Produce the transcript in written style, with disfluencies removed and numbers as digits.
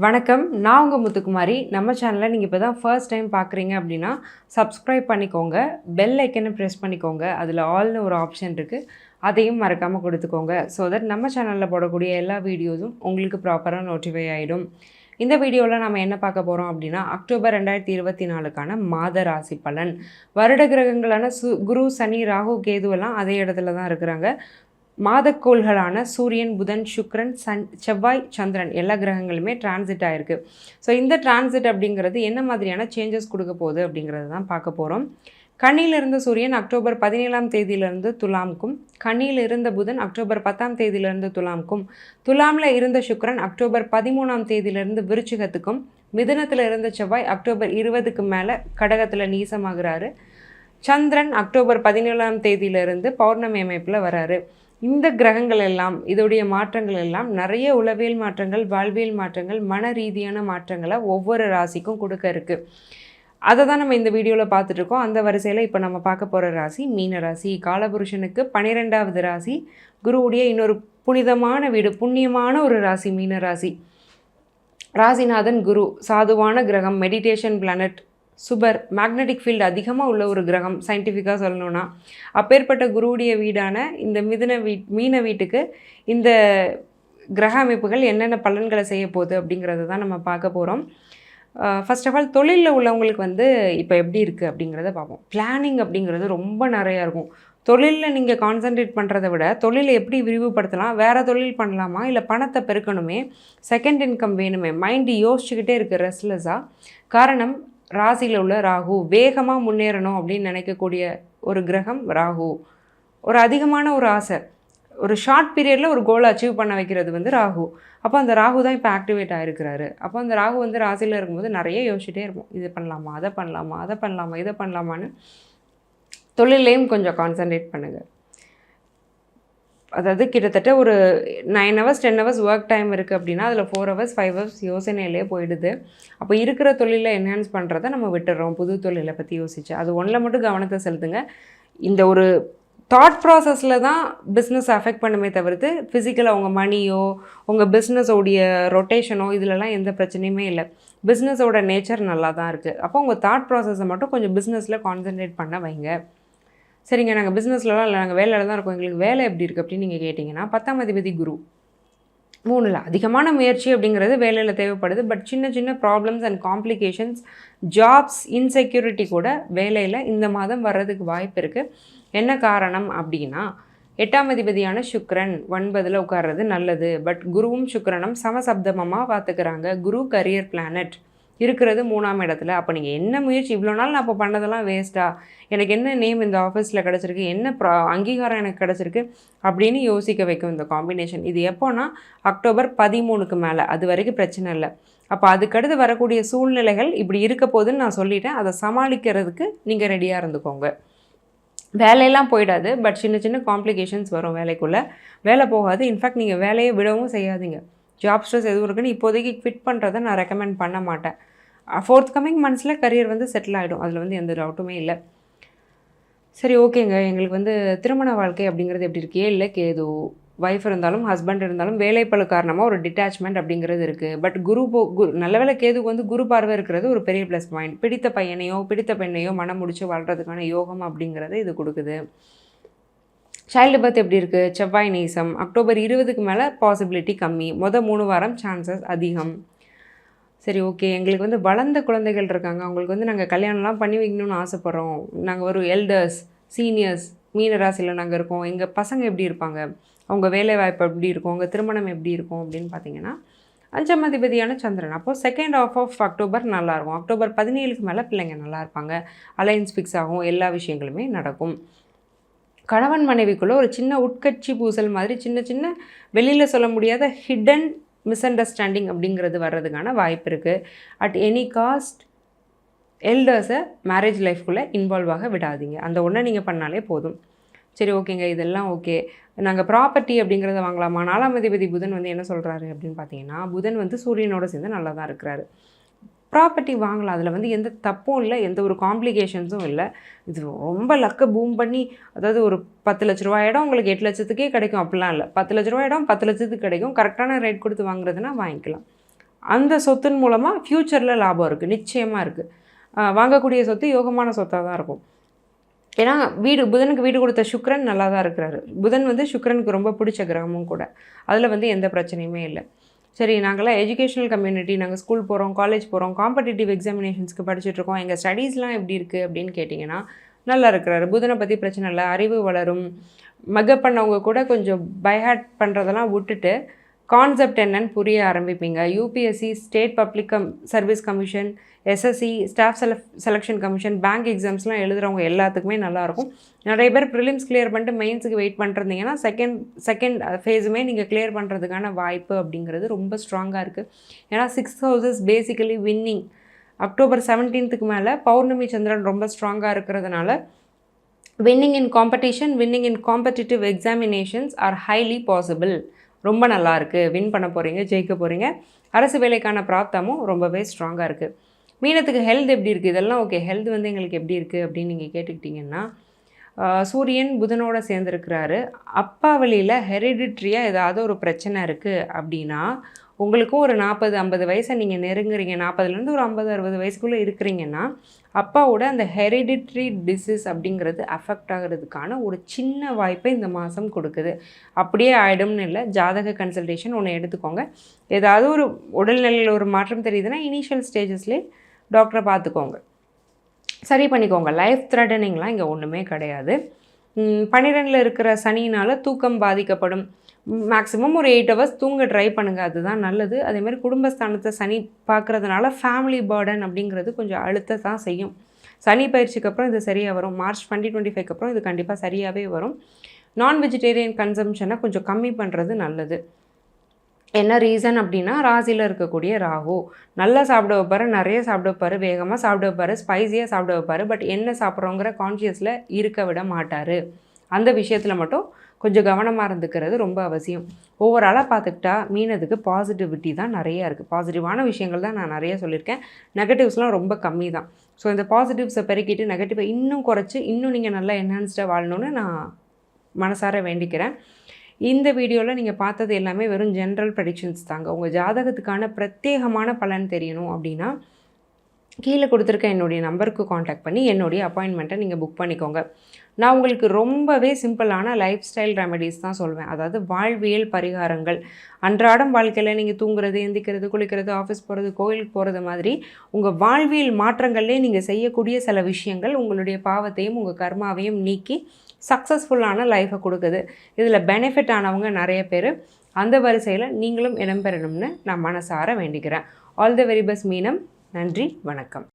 வணக்கம். நான் உங்க முத்துக்குமாரி. நம்ம சேனலை நீங்க இப்போ தான் ஃபர்ஸ்ட் டைம் பார்க்குறீங்க அப்படின்னா, சப்ஸ்கிரைப் பண்ணிக்கோங்க. பெல் ஐக்கனை ப்ரெஸ் பண்ணிக்கோங்க. அதில ஆல்னு ஒரு ஆப்ஷன் இருக்கு. அதையும் மறக்காம கொடுத்துக்கோங்க. ஸோ தட் நம்ம சேனல்ல போடக்கூடிய எல்லா வீடியோஸும் உங்களுக்கு ப்ராப்பரா நோட்டிஃபை ஆயிடும். இந்த வீடியோல நம்ம என்ன பார்க்க போறோம் அப்படின்னா, அக்டோபர் 2024க்கான மாத ராசி பலன். வருட கிரகங்களான குரு, சனி, ராகு, கேதுவெல்லாம் அதே இடத்துல தான் இருக்கிறாங்க. மாதக்கோள்களான சூரியன், புதன், சுக்கிரன், செவ்வாய், சந்திரன் எல்லா கிரகங்களுமே டிரான்சிட் ஆயிருக்கு. ஸோ இந்த டிரான்சிட் அப்படிங்கிறது என்ன மாதிரியான சேஞ்சஸ் கொடுக்க போகுது அப்படிங்கிறது தான் பார்க்க போகிறோம். கன்னியில் இருந்த சூரியன் அக்டோபர் 17ஆம் தேதியிலிருந்து துலாமுக்கும், கன்னியில் இருந்த புதன் அக்டோபர் 10ஆம் தேதியிலிருந்து துலாமுக்கும், துலாமில் இருந்த சுக்கிரன் அக்டோபர் 13ஆம் தேதியிலிருந்து விருச்சிகத்துக்கும், மிதுனத்தில் இருந்த செவ்வாய் அக்டோபர் 20க்கு மேலே கடகத்தில் நீசமாகிறாரு. சந்திரன் அக்டோபர் 17ஆம் தேதியிலிருந்து பௌர்ணமி அமைப்பில் வராரு. இந்த கிரகங்கள் எல்லாம் இதோடைய மாற்றங்கள் எல்லாம் நிறைய உளவியல் மாற்றங்கள், வாழ்வியல் மாற்றங்கள், மன ரீதியான மாற்றங்களை ஒவ்வொரு ராசிக்கும் கொடுக்க இருக்குது. அதை தான் நம்ம இந்த வீடியோவில் பார்த்துட்ருக்கோம். அந்த வரிசையில் இப்போ நம்ம பார்க்க போகிற ராசி மீன ராசி. காலபுருஷனுக்கு 12வது ராசி, குருவுடைய இன்னொரு புனிதமான வீடு, புண்ணியமான ஒரு ராசி மீன ராசி. ராசிநாதன் குரு, சாதுவான கிரகம், மெடிடேஷன் பிளானட், சுபர், மேக்னெட்டிக் ஃபீல்டு அதிகமாக உள்ள ஒரு கிரகம் சயின்டிஃபிக்காக சொல்லணுன்னா. அப்பேற்பட்ட குருவுடைய வீடான இந்த மீன வீட்டுக்கு இந்த கிரக அமைப்புகள் என்னென்ன பலன்களை செய்ய போகுது அப்படிங்கிறத தான் நம்ம பார்க்க போகிறோம். ஃபர்ஸ்ட் ஆஃப் ஆல் தொழிலில் உள்ளவங்களுக்கு இப்போ எப்படி இருக்குது அப்படிங்கிறத பார்ப்போம். பிளானிங் அப்படிங்கிறது ரொம்ப நிறையா இருக்கும். தொழிலில் நீங்கள் கான்சன்ட்ரேட் பண்ணுறதை விட தொழிலை எப்படி விரிவுபடுத்தலாம், வேறு தொழில் பண்ணலாமா, இல்லை பணத்தை பெருக்கணுமே, செகண்ட் இன்கம் வேணுமே, மைண்டு யோசிச்சுக்கிட்டே இருக்குது ரெஸ்ட்லெஸ்ஸாக. காரணம், ராசியில் உள்ள ராகு வேகமாக முன்னேறணும் அப்படின்னு நினைக்கக்கூடிய ஒரு கிரகம் ராகு. ஒரு அதிகமான ஒரு ஆசை, ஒரு ஷார்ட் பீரியடில் ஒரு கோலை அச்சீவ் பண்ண வைக்கிறது ராகு. அப்போ அந்த ராகு தான் இப்போ ஆக்டிவேட் ஆகிருக்கிறாரு. அப்போ அந்த ராகு ராசியில் இருக்கும்போது நிறைய யோசிச்சுட்டே இருப்போம். இது பண்ணலாமா, அதை பண்ணலாமா, அதை பண்ணலாமா, இதை பண்ணலாமான்னு. தொழிலையும் கொஞ்சம் கான்சன்ட்ரேட் பண்ணுங்கள். அதாவது கிட்டத்தட்ட ஒரு 9 hours 10 hours ஒர்க் டைம் இருக்குது அப்படின்னா அதில் 4 hours 5 hours யோசனையிலே போயிடுது. அப்போ இருக்கிற தொழிலை என்ஹான்ஸ் பண்ணுறதை நம்ம விட்டுறோம். புது தொழிலை பற்றி யோசிச்சு அது ஒன்றில் மட்டும் கவனத்தை செலுத்துங்க. இந்த ஒரு தாட் ப்ராசஸில் தான் பிஸ்னஸ் அஃபெக்ட் பண்ணுமே தவிர்த்து ஃபிசிக்கலாக உங்கள் மணியோ உங்கள் பிஸ்னஸோடைய ரொட்டேஷனோ இதிலலாம் எந்த பிரச்சனையுமே இல்லை. பிஸ்னஸோட நேச்சர் நல்லா தான் இருக்குது. அப்போ உங்கள் தாட் ப்ராசஸை மட்டும் கொஞ்சம் பிஸ்னஸில் கான்சன்ட்ரேட் பண்ண வைங்க. சரிங்க, நாங்கள் பிஸ்னஸ்லலாம் இல்லை, நாங்கள் வேலையில் தான் இருக்கோம், எங்களுக்கு வேலை எப்படி இருக்குது அப்படின்னு நீங்கள் கேட்டிங்கன்னா, 10ஆம் அதிபதி குரு 3ல் அதிகமான முயற்சி அப்படிங்கிறது வேலையில் தேவைப்படுது. பட் சின்ன சின்ன problems and complications, jobs insecurity கூட வேலையில் இந்த மாதம் வர்றதுக்கு வாய்ப்பு இருக்குது. என்ன காரணம் அப்படின்னா, 8ஆம் அதிபதியான சுக்கிரன் 9ல் உட்கார்றது நல்லது. பட் குருவும் சுக்கிரனும் சமசப்தமமாக பார்த்துக்கிறாங்க. குரு கரியர் பிளானட் இருக்கிறது 3ஆம் இடத்துல. அப்போ நீங்கள் என்ன முயற்சி, இவ்வளோ நாள் நான் அப்போ பண்ணதெல்லாம் வேஸ்ட்டா, எனக்கு என்ன நேம் இந்த ஆஃபீஸில் கிடச்சிருக்கு, என்ன அங்கீகாரம் எனக்கு கிடச்சிருக்கு அப்படின்னு யோசிக்க வைக்கும் இந்த காம்பினேஷன். இது எப்போனா அக்டோபர் 13க்கு மேலே, அது வரைக்கும் பிரச்சனை இல்லை. அப்போ அதுக்கடுத்து வரக்கூடிய சூழ்நிலைகள் இப்படி இருக்க போதுன்னு நான் சொல்லிட்டேன். அதை சமாளிக்கிறதுக்கு நீங்கள் ரெடியாக இருந்துக்கோங்க. வேலையெல்லாம் போயிடாது, பட் சின்ன சின்ன காம்ப்ளிகேஷன்ஸ் வரும் வேலைக்குள்ளே. வேலை போகாது. இன்ஃபேக்ட் நீங்கள் வேலையை விடவும் செய்யாதீங்க. ஜாப் ஸ்ட்ரெஸ் எதுவும் இருக்குன்னு இப்போதைக்கு குவிட் பண்ணுறதை நான் ரெக்கமெண்ட் பண்ண மாட்டேன். ஃபோர்த் கமிங் மந்த்ஸில் கரியர் செட்டில் ஆகிடும். அதில் எந்த டவுட்டுமே இல்லை. சரி, ஓகேங்க. எங்களுக்கு திருமண வாழ்க்கை அப்படிங்கிறது எப்படி இருக்குது? இல்லை கேது, ஒய்ஃப் இருந்தாலும் ஹஸ்பண்ட் இருந்தாலும் வேலைப்பளு காரணமாக ஒரு டிட்டாச்மெண்ட் அப்படிங்கிறது இருக்குது. பட் நல்ல வேலை கேதுக்கு குரு பார்வை இருக்கிறது ஒரு பெரிய ப்ளஸ் பாயிண்ட். பிடித்த பையனையோ பிடித்த பெண்ணையோ மனம் முடிச்சு வாழ்கிறதுக்கான யோகம் அப்படிங்கிறது இது கொடுக்குது. சைல்டு பர்த் எப்படி இருக்குது? செவ்வாய் நீசம். அக்டோபர் 20க்கு மேலே பாசிபிலிட்டி கம்மி. 3 வாரம் சான்சஸ் அதிகம். சரி, ஓகே. எங்களுக்கு வளர்ந்த குழந்தைகள் இருக்காங்க. அவங்களுக்கு நாங்கள் கல்யாணம்லாம் பண்ணி வைக்கணும்னு ஆசைப்பட்றோம். நாங்கள் ஒரு எல்டர்ஸ், சீனியர்ஸ் மீனராசியில் நாங்கள் இருக்கோம். எங்கள் பசங்க எப்படி இருப்பாங்க, அவங்க வேலை வாய்ப்பு எப்படி இருக்கும், அவங்க திருமணம் எப்படி இருக்கும் அப்படின்னு பார்த்தீங்கன்னா, 5ஆம் அதிபதியான சந்திரன். அப்போது செகண்ட் ஆஃப் அக்டோபர் நல்லாயிருக்கும். அக்டோபர் 17க்கு மேலே பிள்ளைங்க நல்லா இருப்பாங்க. அலையன்ஸ் ஃபிக்ஸ் ஆகும். எல்லா விஷயங்களுமே நடக்கும். கணவன் மனைவிக்குள்ளே ஒரு சின்ன உட்கட்சி பூசல் மாதிரி சின்ன சின்ன வெளியில் சொல்ல முடியாத ஹிடன் மிஸ் அண்டர்ஸ்டாண்டிங் அப்படிங்கிறது வர்றதுக்கான வாய்ப்பு இருக்குது. அட் எனி காஸ்ட் எல்டர்ஸை மேரேஜ் லைஃப்குள்ளே இன்வால்வ் ஆக விடாதீங்க. அந்த ஒன்றை நீங்கள் பண்ணாலே போதும். சரி, ஓகேங்க. இதெல்லாம் ஓகே. நாங்கள் ப்ராப்பர்ட்டி அப்படிங்கிறத வாங்கலாமா? 4ஆம் அதிபதி புதன் என்ன சொல்கிறாரு அப்படின்னு பார்த்தீங்கன்னா, புதன் சூரியனோட சேர்ந்து நல்லா தான் இருக்கிறாரு. ப்ராப்பர்ட்டி வாங்கலாம். அதில் எந்த தப்பும் இல்லை, எந்த ஒரு காம்ப்ளிகேஷன்ஸும் இல்லை. இது ரொம்ப லக்கை பூம் பண்ணி, அதாவது ஒரு 10 லட்ச ரூபா இடம் உங்களுக்கு 8 லட்சத்துக்கே கிடைக்கும் அப்படிலாம் இல்லை. 10 லட்ச ரூபா இடம் 10 லட்சத்துக்கு கிடைக்கும். கரெக்டான ரேட் கொடுத்து வாங்குறதுனா வாங்கிக்கலாம். அந்த சொத்தின் மூலமாக ஃப்யூச்சரில் லாபம் இருக்குது, நிச்சயமாக இருக்குது. வாங்கக்கூடிய சொத்து யோகமான சொத்தாக தான் இருக்கும். ஏன்னா புதனுக்கு வீடு கொடுத்த சுக்கிரன் நல்லா தான் இருக்கிறாரு. புதன் வந்து சுக்கிரனுக்கு ரொம்ப பிடிச்ச கிரகமும் கூட. அதில் வந்து எந்த பிரச்சனையுமே இல்லை. சரி, நாங்கள்லாம் எஜுகேஷனல் கம்யூனிட்டி, நாங்கள் ஸ்கூல் போகிறோம், காலேஜ் போகிறோம், காம்படிட்டிவ் எக்ஸாமினேஷன்ஸ்க்கு படிச்சுட்ருக்கோம், எங்கள் ஸ்டடீஸ்லாம் எப்படி இருக்குது அப்படின்னு கேட்டிங்கன்னா நல்லா இருக்கிறாரு. புதனை பற்றி பிரச்சனை இல்லை, அறிவு வளரும். மக்கப் பண்ணவங்க கூட கொஞ்சம் பைஹார்ட் பண்ணுறதெல்லாம் விட்டுட்டு கான்செப்ட் என்னன்னு புரிய ஆரம்பிப்பீங்க. UPSC, state public service commission, SSC, staff selection commission, bank எக்ஸாம்ஸ்லாம் எழுதுகிறவங்க எல்லாத்துக்குமே நல்லாயிருக்கும். நிறைய பேர் ப்ரிலிம்ஸ் கிளியர் பண்ணிட்டு மெயின்ஸுக்கு வெயிட் பண்ணிருந்தீங்கன்னா செகண்ட் ஃபேஸுமே நீங்கள் கிளியர் பண்ணுறதுக்கான வாய்ப்பு அப்படிங்கிறது ரொம்ப ஸ்ட்ராங்காக இருக்குது. ஏன்னா 6th houses basically winning. October 17க்கு மேலே பௌர்ணமி சந்திரன் ரொம்ப ஸ்ட்ராங்காக இருக்கிறதுனால winning in competition, winning in competitive examinations are highly possible. ரொம்ப நல்லாயிருக்கு, வின் பண்ண போகிறீங்க, ஜெயிக்க போகிறீங்க. அரசு வேலைக்கான பிராப்தமும் ரொம்பவே ஸ்ட்ராங்காக இருக்குது. மீனத்துக்கு ஹெல்த் எப்படி இருக்குது? இதெல்லாம் ஓகே. ஹெல்த் வந்து எங்களுக்கு எப்படி இருக்குது அப்படின்னு நீங்கள் கேட்டுக்கிட்டிங்கன்னா, சூரியன் புதனோட சேர்ந்துருக்கிறாரு. அப்பா வழியில் ஹெரிடிட்ரியாக ஏதாவது ஒரு பிரச்சனை இருக்குது அப்படின்னா, உங்களுக்கும் ஒரு 40-50 வயசை நீங்கள் நெருங்குறீங்க, 40லேருந்து ஒரு 50-60 வயசுக்குள்ளே இருக்கிறீங்கன்னா, அப்பாவோட அந்த ஹெரிடிட்ரி டிசீஸ் அப்படிங்கிறது அஃபெக்ட் ஆகிறதுக்கான ஒரு சின்ன வாய்ப்பை இந்த மாதம் கொடுக்குது. அப்படியே ஆகிடும்னு இல்லை, ஜாதக கன்சல்டேஷன் ஒன்று எடுத்துக்கோங்க. ஏதாவது ஒரு உடல்நிலையில் ஒரு மாற்றம் தெரியுதுன்னா இனிஷியல் ஸ்டேஜஸ்லேயே டாக்டரை பார்த்துக்கோங்க, சரி பண்ணிக்கோங்க. லைஃப் த்ரெட்டனிங்லாம் இங்கே ஒன்றுமே கிடையாது. 12ல் இருக்கிற சனினால் தூக்கம் பாதிக்கப்படும். மேக்ஸிமம் ஒரு 8 hours தூங்க ட்ரை பண்ணுங்கள், அதுதான் நல்லது. அதேமாதிரி குடும்பஸ்தானத்தை சனி பார்க்குறதுனால ஃபேமிலி பர்டன் அப்படிங்கிறது கொஞ்சம் அழுத்த தான் செய்யும். சனி பயிற்சிக்கு அப்புறம் இது சரியாக வரும். மார்ச் 2025க்கு அப்புறம் இது கண்டிப்பாக சரியாகவே வரும். நான் வெஜிடேரியன் கன்சம்ஷனை கொஞ்சம் கம்மி பண்ணுறது நல்லது. என்ன ரீசன் அப்படின்னா, ராசியில் இருக்கக்கூடிய ராகு நல்லா சாப்பிட வைப்பார், நிறைய சாப்பிட வைப்பார், வேகமாக சாப்பிட வைப்பார், ஸ்பைஸியாக சாப்பிட வைப்பார். பட் என்ன சாப்பிட்றோங்கிற கான்ஷியஸில் இருக்க விட மாட்டார். அந்த விஷயத்தில் மட்டும் கொஞ்சம் கவனமாக இருந்துக்கிறது ரொம்ப அவசியம். ஓவராலாக பார்த்துக்கிட்டா மீனதுக்கு பாசிட்டிவிட்டி தான் நிறையா இருக்குது. பாசிட்டிவான விஷயங்கள் தான் நான் நிறைய சொல்லியிருக்கேன். நெகட்டிவ்ஸ்லாம் ரொம்ப கம்மி தான். ஸோ இந்த பாசிட்டிவ்ஸை பெருக்கிட்டு நெகட்டிவை இன்னும் குறைச்சி இன்னும் நீங்கள் நல்லா என்ஹான்ஸ்டாக வாழணுன்னு நான் மனசார வேண்டிக்கிறேன். இந்த வீடியோவில் நீங்கள் பார்த்தது எல்லாமே வெறும் ஜென்ரல் ப்ரெடிக்ஷன்ஸ் தாங்க. உங்கள் ஜாதகத்துக்கான பிரத்யேகமான பலன் தெரியணும் அப்படின்னா கீழே கொடுத்துருக்க என்னுடைய நம்பருக்கு காண்டாக்ட் பண்ணி என்னுடைய அப்பாயின்மெண்ட்டை நீங்கள் புக் பண்ணிக்கோங்க. நான் உங்களுக்கு ரொம்பவே சிம்பிளான லைஃப் ஸ்டைல் ரெமெடிஸ் தான் சொல்வேன். அதாவது வாழ்வியல் பரிகாரங்கள். அன்றாடம் வாழ்க்கையில் நீங்கள் தூங்குறது, எந்திக்கிறது, குளிக்கிறது, ஆஃபீஸ் போகிறது, கோயிலுக்கு போகிறது மாதிரி உங்கள் வாழ்வியல் மாற்றங்கள்லேயே நீங்கள் செய்யக்கூடிய சில விஷயங்கள் உங்களுடைய பாவத்தையும் உங்கள் கர்மாவையும் நீக்கி சக்ஸஸ்ஃபுல்லான லைஃப்பை கொடுக்குது. இதில் பெனிஃபிட் ஆனவங்க நிறைய பேர். அந்த வரிசையில் நீங்களும் இடம் பெறணும்னு நான் மனசார வேண்டிக்கிறேன். ஆல் தி வெரி பெஸ்ட் மீனம். நன்றி, வணக்கம்.